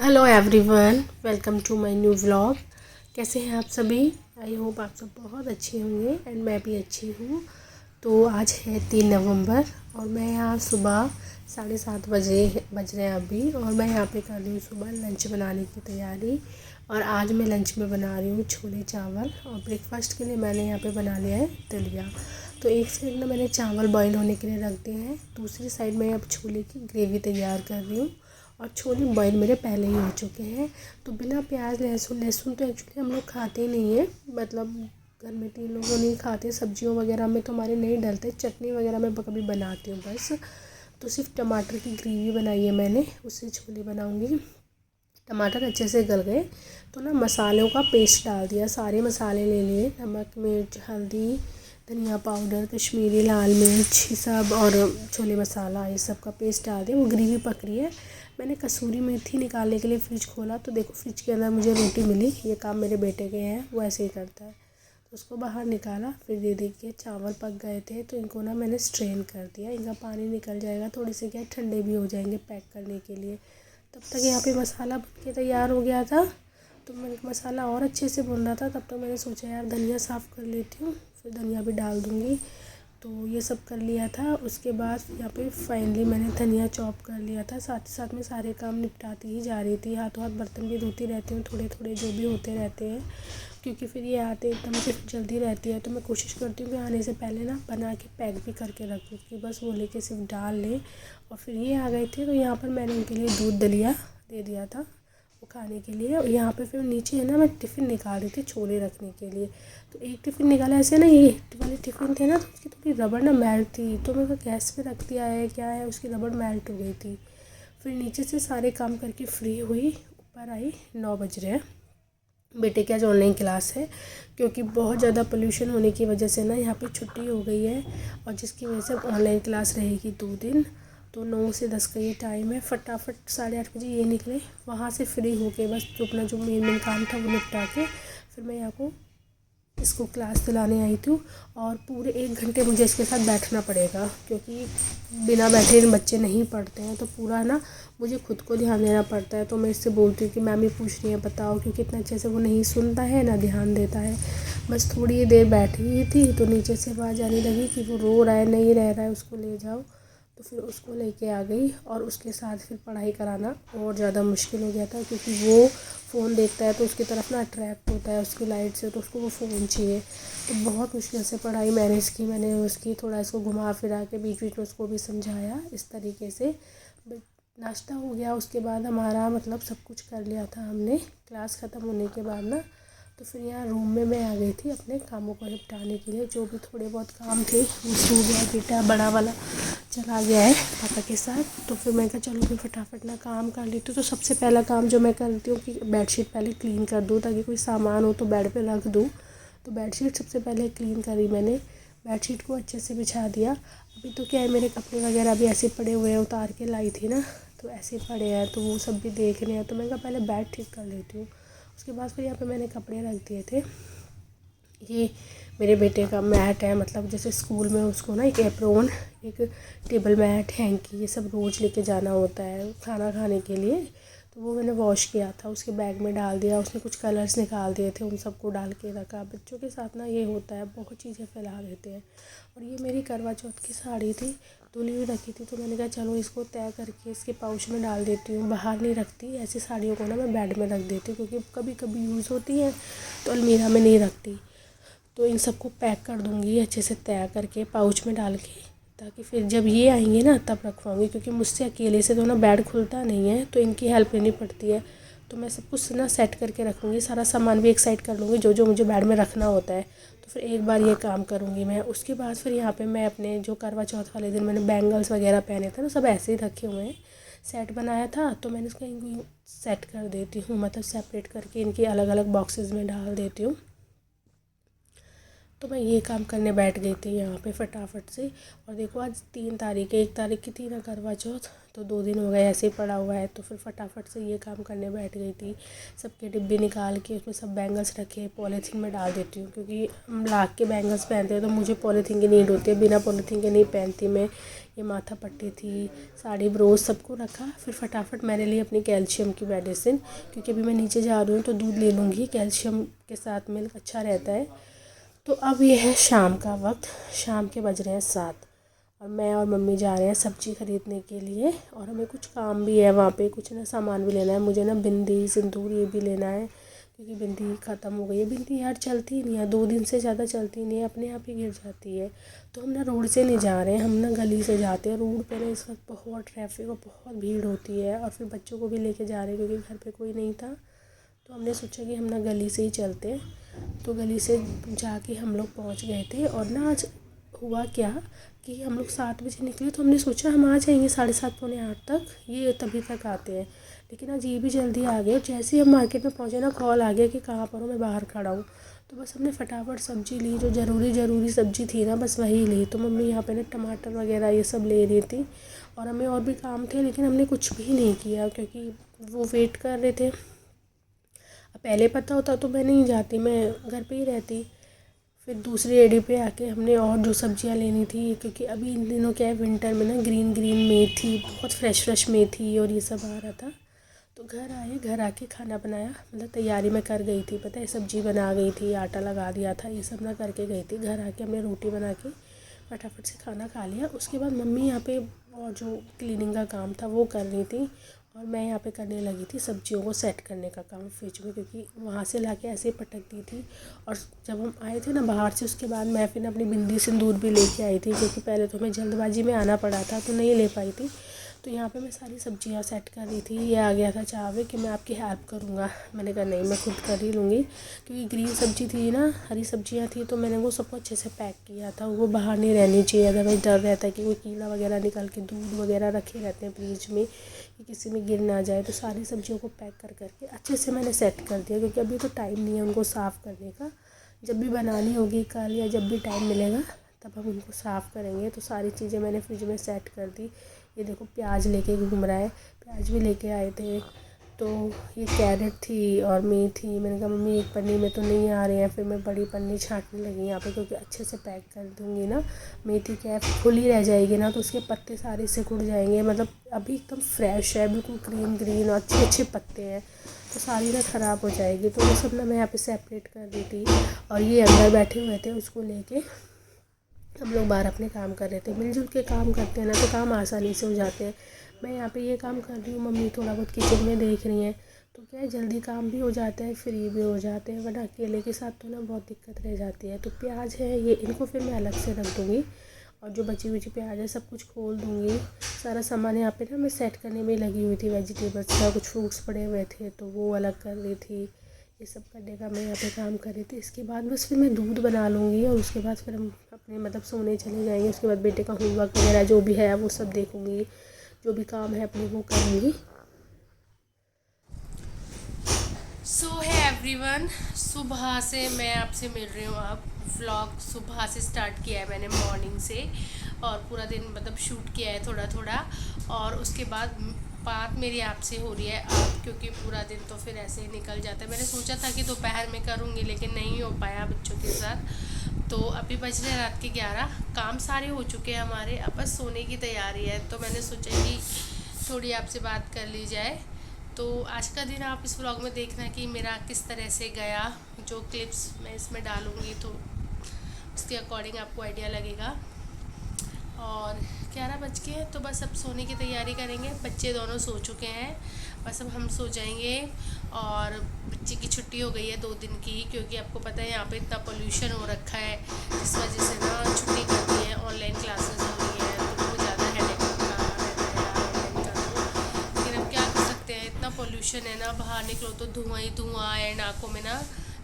Hello everyone, welcome to my new vlog. कैसे हैं आप सभी? आई होप आप सब बहुत अच्छे होंगे एंड मैं भी अच्छी हूँ। तो आज है 3 नवंबर और मैं यहाँ सुबह 7:30 बजे बज रहे हैं अभी, और मैं यहाँ पे कर रही हूँ सुबह लंच बनाने की तैयारी। और आज मैं लंच में बना रही हूँ छोले चावल, और ब्रेकफास्ट के लिए मैंने यहाँ पे बना लिया है दलिया। तो एक साइड में मैंने चावल बॉईल होने के लिए रख दिए हैं, दूसरी साइड में अब छोले की ग्रेवी तैयार कर रही हूँ। और छोले बॉईल मेरे पहले ही हो चुके हैं। तो बिना प्याज लहसुन तो एक्चुअली हम लोग खाते ही नहीं है, मतलब घर में 3 लोगों नहीं खाते। सब्जियों वगैरह में तो हमारे नहीं डलते, चटनी वगैरह मैं कभी बनाती हूँ बस। तो सिर्फ टमाटर की ग्रेवी बनाई है मैंने, उससे छोले बनाऊँगी। टमाटर अच्छे से गल गए तो ना मसालों का पेस्ट डाल दिया, सारे मसाले ले लिए, नमक मिर्च हल्दी धनिया पाउडर कश्मीरी लाल मिर्च ये सब और छोले मसाला, ये सब का पेस्ट डाल दिया। वो ग्रेवी पक रही है। मैंने कसूरी मेथी निकालने के लिए फ़्रिज खोला तो देखो फ्रिज के अंदर मुझे रोटी मिली। ये काम मेरे बेटे के हैं, वो ऐसे ही करता है। तो उसको बाहर निकाला, फिर दे देखिए चावल पक गए थे तो इनको ना मैंने स्ट्रेन कर दिया। इनका पानी निकल जाएगा, थोड़े से क्या ठंडे भी हो जाएंगे पैक करने के लिए। तब तक यहाँ पे मसाला बन के तैयार हो गया था। तो मैं मसाला और अच्छे से भुन रहा था, तब तक मैंने सोचा यार धनिया साफ़ कर लेती हूँ, फिर धनिया भी डाल दूँगी। तो ये सब कर लिया था। उसके बाद यहाँ पे फाइनली मैंने धनिया चॉप कर लिया था। साथ ही साथ में सारे काम निपटाती ही जा रही थी, हाथों हाथ बर्तन भी धोती रहती हूँ, थोड़े थोड़े जो भी होते रहते हैं, क्योंकि फिर ये आते एकदम से जल्दी रहती है। तो मैं कोशिश करती हूँ कि आने से पहले ना बना के पैक भी करके रख दूँ, कि बस वो लेके सिर्फ डाल लें। और फिर ये आ गए थे तो यहाँ पर मैंने उनके लिए दूध दलिया दे दिया था वो खाने के लिए। और यहाँ पे फिर नीचे है ना मैं टिफ़िन निकाल रही थी छोले रखने के लिए। तो एक टिफ़िन निकाला ऐसे ना, ये वाले टिफ़िन थे ना तो उसकी थोड़ी रबड़ ना मेल्ट थी, तो मैं गैस पे रख दिया है क्या है, उसकी रबड़ मेल्ट हो गई थी। फिर नीचे से सारे काम करके फ्री हुई, ऊपर आई, 9 बज रहे हैं। बेटे की आज ऑनलाइन क्लास है, क्योंकि बहुत ज़्यादा पोल्यूशन होने की वजह से ना यहाँ पे छुट्टी हो गई है, और जिसकी वजह से ऑनलाइन क्लास रहेगी 2 दिन। तो 9 से 10 का ये टाइम है। फटाफट 8:30 बजे ये निकले वहाँ से फ्री होके, बस जो अपना जो मेन काम था वो निपटा के फिर मैं यहाँ को इसको क्लास दिलाने आई थी। और पूरे 1 घंटे मुझे इसके साथ बैठना पड़ेगा, क्योंकि बिना बैठे बच्चे नहीं पढ़ते हैं। तो पूरा ना मुझे खुद को ध्यान देना पड़ता है। तो मैं इससे बोलती हूँ कि मैम ये पूछ रही है बताओ, क्योंकि इतना अच्छे से वो नहीं सुनता है ना ध्यान देता है। बस थोड़ी देर बैठी ही थी तो नीचे से आवाज़ आने लगी कि वो रो रहा है, नहीं रह रहा है, उसको ले जाओ। तो फिर उसको लेके आ गई, और उसके साथ फिर पढ़ाई कराना और ज़्यादा मुश्किल हो गया था, क्योंकि वो फ़ोन देखता है तो उसकी तरफ ना अट्रैक्ट होता है उसकी लाइट से, तो उसको वो फ़ोन चाहिए। तो बहुत मुश्किल से पढ़ाई मैनेज की मैंने उसकी, थोड़ा इसको घुमा फिरा के बीच बीच में उसको भी समझाया इस तरीके से। बट नाश्ता हो गया, उसके बाद हमारा मतलब सब कुछ कर लिया था हमने क्लास ख़त्म होने के बाद ना। तो फिर यहाँ रूम में मैं आ गई थी अपने कामों को निपटाने के लिए, जो भी थोड़े बहुत काम थे। वो सो गया बेटा बड़ा वाला, चला गया है पापा के साथ। तो फिर मैं कहा चलो मैं फटाफट ना काम कर लेती हूँ। तो सबसे पहला काम जो मैं करती हूँ कि बेडशीट पहले क्लीन कर दूँ, ताकि कोई सामान हो तो बेड पे रख दूँ। तो बेडशीट सबसे पहले क्लीन करी मैंने, बेडशीट को अच्छे से बिछा दिया। अभी तो क्या है, मेरे कपड़े वगैरह भी ऐसे पड़े हुए हैं, उतार के लाई थी ना, तो ऐसे पड़े हैं, तो वो सब भी देख रहे हैं। तो मैं कहा पहले बेड ठीक कर लेती हूँ। उसके बाद फिर यहाँ पे मैंने कपड़े रख दिए थे। ये मेरे बेटे का मैट है, मतलब जैसे स्कूल में उसको ना एक एप्रोन, एक टेबल मैट, हैंकी, ये सब रोज़ लेके जाना होता है खाना खाने के लिए। तो वो मैंने वॉश किया था, उसके बैग में डाल दिया। उसने कुछ कलर्स निकाल दिए थे, उन सबको डाल के रखा। बच्चों के साथ ना ये होता है, बहुत चीज़ें फैला देते हैं। और ये मेरी करवा चौथ की साड़ी थी, धुली हुई रखी थी, तो मैंने कहा चलो इसको तय करके इसके पाउच में डाल देती हूँ। बाहर नहीं रखती ऐसी साड़ियों को ना, मैं बेड में रख देती हूँ, क्योंकि कभी कभी यूज़ होती हैं तो अलमीरा में नहीं रखती। तो इन सबको पैक कर दूँगी अच्छे से तैयार करके पाउच में डाल के, ताकि फिर जब ये आएंगे ना तब रखवाऊँगी, क्योंकि मुझसे अकेले से तो ना बेड खुलता नहीं है, तो इनकी हेल्प लेनी पड़ती है। तो मैं सब कुछ ना सेट करके रखूँगी, सारा सामान भी एक साइड कर लूँगी जो जो मुझे बेड में रखना होता है। तो फिर एक बार ये काम करूँगी मैं। उसके बाद फिर यहाँ पे मैं अपने जो करवा चौथ वाले दिन मैंने बैंगल्स वगैरह पहने थे ना, सब ऐसे ही रखे हुए हैं। सेट बनाया था तो मैंने इसका इनको सेट कर देती हूँ, मतलब सेपरेट करके इनकी अलग अलग बॉक्सेस में डाल देती हूँ। तो मैं ये काम करने बैठ गई थी यहाँ पे फटाफट से। और देखो आज 3 तारीख है, 1 तारीख की थी ना करवा चौथ, तो 2 दिन हो गए ऐसे ही पड़ा हुआ है। तो फिर फटाफट से ये काम करने बैठ गई थी। सबके डिब्बे निकाल के उसमें सब बैंगल्स रखे, पॉलीथीन में डाल देती हूँ, क्योंकि हम लाख के बैंगल्स पहनते हैं तो मुझे पॉलीथीन की नीड होती है। बिना पॉलीथीन के नहीं पहनती मैं। ये माथा पट्टी थी, साड़ी, ब्रोच सबको रखा। फिर फटाफट मैंने ली अपनी कैल्शियम की मेडिसिन, क्योंकि अभी मैं नीचे जा रही हूँ तो दूध ले लूँगी। कैल्शियम के साथ मिल्क अच्छा रहता है। तो अब ये है शाम का वक्त, शाम के बज रहे हैं 7 और मैं और मम्मी जा रहे हैं सब्ज़ी ख़रीदने के लिए। और हमें कुछ काम भी है वहाँ पे, कुछ ना सामान भी लेना है। मुझे ना बिंदी, सिंदूर ये भी लेना है, क्योंकि बिंदी ख़त्म हो गई है। बिंदी यार चलती ही नहीं है, 2 दिन से ज़्यादा चलती नहीं है, अपने आप ही गिर जाती है। तो हम ना रोड से नहीं जा रहे हैं, हम ना गली से जाते हैं। रोड पे ना इस वक्त बहुत ट्रैफिक और बहुत भीड़ होती है, और फिर बच्चों को भी लेके जा रहे हैं क्योंकि घर पे कोई नहीं था। तो हमने सोचा कि हम ना गली से ही चलते हैं। तो गली से जाके हम लोग पहुंच गए थे। और ना आज हुआ क्या कि हम लोग 7 बजे निकले, तो हमने सोचा हम आ जाएंगे 7:30 पौने 8 तक, ये तभी तक आते हैं। लेकिन आज ये भी जल्दी आ गए, और जैसे ही हम मार्केट में पहुंचे ना कॉल आ गया कि कहाँ पर हो, मैं बाहर खड़ा हूँ। तो बस हमने फटाफट सब्ज़ी ली, जो ज़रूरी सब्ज़ी थी ना बस वही ली। तो मम्मी यहाँ पे ना टमाटर वगैरह ये सब ले रही थी, और हमें और भी काम थे, लेकिन हमने कुछ भी नहीं किया क्योंकि वो वेट कर रहे थे। पहले पता होता तो मैं नहीं जाती, मैं घर पे ही रहती। फिर दूसरी एडी पे आके हमने और जो सब्जियां लेनी थी, क्योंकि अभी इन दिनों क्या है, विंटर में ना ग्रीन ग्रीन मेथी, बहुत फ्रेश मेथी और ये सब आ रहा था। तो घर आए, घर आके खाना बनाया, मतलब तैयारी मैं कर गई थी, पता है सब्जी बना गई थी, आटा लगा दिया था, ये सब मैं करके गई थी। घर आके हमने रोटी बना के फटाफट से खाना खा लिया। उसके बाद मम्मी यहाँ पे और जो क्लीनिंग का काम था वो कर रही थी, और मैं यहाँ पे करने लगी थी सब्जियों को सेट करने का काम फ्रिज में, क्योंकि वहाँ से लाके ऐसे ही पटक दी थी। और जब हम आए थे ना बाहर से, उसके बाद मैं फिर अपनी बिंदी सिंदूर भी लेके आई थी, क्योंकि पहले तो हमें जल्दबाजी में आना पड़ा था तो नहीं ले पाई थी। तो यहाँ पे मैं सारी सब्जियाँ सेट कर रही थी। ये आ गया था चावे कि मैं आपकी हेल्प करूँगा, मैंने कहा नहीं मैं खुद कर ही लूँगी, क्योंकि ग्रीन सब्जी थी ना, हरी सब्जियाँ थी, तो मैंने वो सबको अच्छे से पैक किया था। वो बाहर नहीं रहनी चाहिए, अदरवाइज़ डर रहता है कि कोई कीड़ा वगैरह निकल के, दूध वगैरह रखे रहते हैं फ्रिज में कि किसी में गिर ना जाए। तो सारी सब्जियों को पैक कर करके अच्छे से मैंने सेट कर दिया, क्योंकि अभी तो टाइम नहीं है उनको साफ़ करने का। जब भी बनानी होगी कल या जब भी टाइम मिलेगा तब हम उनको साफ़ करेंगे। तो सारी चीज़ें मैंने फ्रिज में सेट कर दी। ये देखो प्याज लेके घूम रहा है, प्याज भी लेके आए थे। तो ये कैरेट थी और मेथी, मैंने कहा मम्मी एक पन्नी में तो नहीं आ रहे हैं, फिर मैं बड़ी पन्नी छांटने लगी यहाँ पे, क्योंकि अच्छे से पैक कर दूँगी ना। मेथी क्या है, खुली रह जाएगी ना तो उसके पत्ते सारे सिकुड़ जाएंगे, मतलब अभी एकदम फ्रेश है, बिल्कुल ग्रीन ग्रीन और अच्छे अच्छे पत्ते हैं, तो सारी ना ख़राब हो जाएगी। तो वो सब ना मैं यहाँ पे सेपरेट कर दी थी। और ये अंदर बैठे हुए थे, उसको लेके हम लोग बाहर अपने काम कर रहे थे। मिलजुल के काम करते हैं ना तो काम आसानी से हो जाते हैं। मैं यहाँ पे ये काम कर रही हूँ, मम्मी थोड़ा बहुत किचन में देख रही हैं, तो क्या है जल्दी काम भी हो जाता है, फ्री भी हो जाते हैं, वरना अकेले के साथ तो ना बहुत दिक्कत रह जाती है। तो प्याज है ये, इनको फिर मैं अलग से रख दूँगी, और जो बची हुई प्याज है सब कुछ खोल दूँगी। सारा सामान यहाँ पे ना मैं सेट करने में लगी हुई थी, वेजिटेबल्स का, कुछ फ्रूट्स पड़े हुए थे तो वो अलग कर रही थी। ये सब करने का मैं यहाँ पे काम कर रही थी। इसके बाद बस फिर मैं दूध बना लूँगी, और उसके बाद फिर हम अपने मतलब सोने चले जाएंगे। उसके बाद बेटे का होमवर्क वगैरह जो भी है वो सब देखूँगी, जो भी काम है अपने वो करूँगी। सो है एवरीवन, सुबह से मैं आपसे मिल रही हूँ। अब व्लॉग सुबह से स्टार्ट किया है मैंने, मॉर्निंग से, और पूरा दिन मतलब शूट किया है थोड़ा थोड़ा। और उसके बाद बात मेरी आपसे हो रही है अब, क्योंकि पूरा दिन तो फिर ऐसे ही निकल जाता है। मैंने सोचा था कि दोपहर में करूँगी, लेकिन नहीं हो पाया बच्चों के साथ। तो अभी बज रहे रात के 11, काम सारे हो चुके हैं हमारे, अब बस सोने की तैयारी है। तो मैंने सोचा कि थोड़ी आपसे बात कर ली जाए। तो आज का दिन आप इस व्लॉग में देखना कि मेरा किस तरह से गया। जो क्लिप्स मैं इसमें डालूँगी तो उसके अकॉर्डिंग आपको आइडिया लगेगा। और 11 बज के हैं, तो बस अब सोने की तैयारी करेंगे। बच्चे दोनों सो चुके हैं, बस अब हम सो जाएंगे। और बच्चे की छुट्टी हो गई है 2 दिन की, क्योंकि आपको पता है यहाँ पे इतना पोल्यूशन हो रखा है, जिस वजह से ना छुट्टी कर दी है, ऑनलाइन क्लासेस हो रही है, तो बहुत ज़्यादा हेडेक का रहता है ऑनलाइन का। तो लेकिन अब क्या कर सकते हैं, इतना पोल्यूशन है ना, बाहर निकलो तो धुआं ही धुआं है, आँखों में ना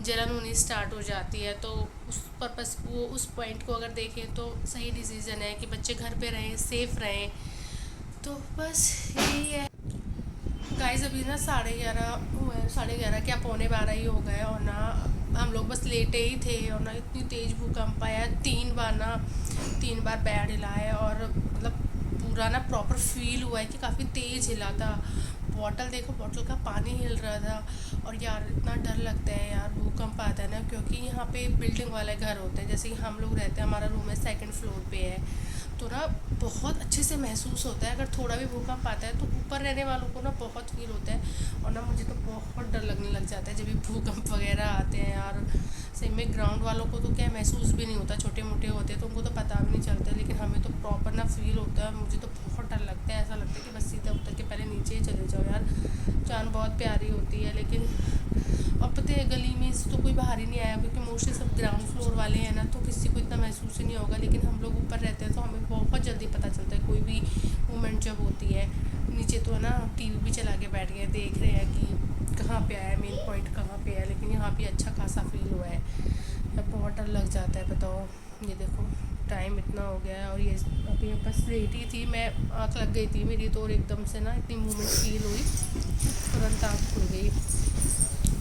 जलन होनी स्टार्ट हो जाती है। तो उस पर्पस को, उस पॉइंट को अगर देखें तो सही डिसीज़न है कि बच्चे घर पे रहें, सेफ़ रहें। तो बस यही है गाइस। अभी ना 11:30 हुए हैं, 11:30 क्या 11:45 ही हो गए, और ना हम लोग बस लेटे ही थे, और ना इतनी तेज़ भूकंप आया, 3 बार पैर हिलाए, और मतलब पूरा ना प्रॉपर फील हुआ है कि काफ़ी तेज़ हिला था। बॉटल देखो, बॉटल का पानी हिल रहा था। और यार इतना डर लगता है यार, भूकंप आता है ना, क्योंकि यहाँ पे बिल्डिंग वाले घर होते हैं, जैसे कि हम लोग रहते हैं, हमारा रूम है 2nd फ्लोर पे है, तो ना बहुत अच्छे से महसूस होता है। अगर थोड़ा भी भूकंप आता है तो ऊपर रहने वालों को ना बहुत फील होता है। और ना मुझे तो बहुत डर लगने लग जाता है जब भी भूकंप वगैरह आते हैं यार। सही में ग्राउंड वालों को तो क्या महसूस भी नहीं होता, छोटे मोटे होते हैं तो उनको तो पता भी नहीं चलता, लेकिन हमें तो प्रॉपर ना फील होता है। मुझे तो बहुत डर लगता है, ऐसा लगता है कि बस सीधा उतर के पहले नीचे ही चले जाओ यार। जान बहुत प्यारी होती है, लेकिन अब पता है गली में से तो कोई बाहर ही नहीं आया, क्योंकि मोस्टली सब ग्राउंड फ्लोर वाले हैं ना, तो किसी को इतना महसूस ही नहीं होगा। लेकिन हम लोग ऊपर रहते हैं तो हमें बहुत जल्दी पता चलता है कोई भी मूवमेंट जब होती है। नीचे तो है ना टीवी भी चला के बैठ गए, देख रहे हैं कि कहाँ पे आया, मेन पॉइंट कहाँ पे है, लेकिन यहाँ भी अच्छा खासा फील हुआ है। अब बहुत डर लग जाता है, बताओ। ये देखो टाइम इतना हो गया है और ये अभी बस लेटी थी मैं, आँख लग गई थी मेरी तो, और एकदम से ना इतनी मूवमेंट फील हुई, तुरंत आँख खुल गई।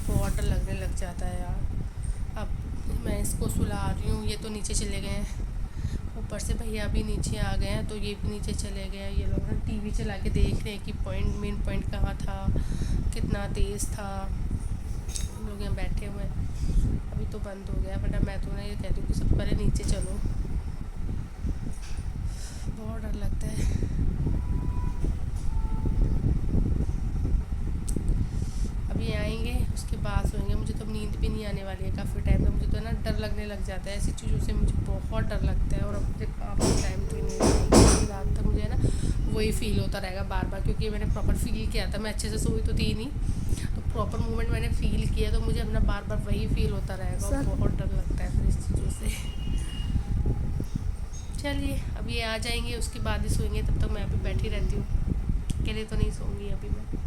बहुत डर लगने लग जाता है यार। अब मैं इसको सुला रही हूँ, ये तो नीचे चले गए हैं, ऊपर से भैया भी नीचे आ गए हैं, तो ये भी नीचे चले गए हैं। ये लोग ना टीवी चला के देख रहे हैं कि मेन पॉइंट कहाँ था, कितना तेज़ था। हम लोग यहाँ बैठे हुए हैं, अभी तो बंद हो गया, वरना मैं तो ना ये कहती हूँ कि सबसे पहले नीचे चलो। बहुत डर लगता है। अभी आएंगे उसके बाद सोएंगे। मुझे तो नींद भी नहीं आने वाली है काफ़ी टाइम तक। मुझे तो ना डर लगने लग जाता है ऐसी चीज़ों से, मुझे बहुत डर लगता है। और अब मुझे काफ़ी टाइम तो नहीं आएगी रात तक, मुझे ना वही फील होता रहेगा बार बार, क्योंकि मैंने प्रॉपर फील किया था। मैं अच्छे से सोई तो थी नहीं, तो प्रॉपर मूवमेंट मैंने फील किया, तो मुझे अपना बार बार वही फील होता रहेगा और बहुत डर लगता है फिर इस चीज़ों से। चलिए अब ये आ जाएंगे उसके बाद ही सोएंगे, तब तक मैं अभी बैठी रहती हूँ, अकेले तो नहीं सोऊंगी अभी मैं।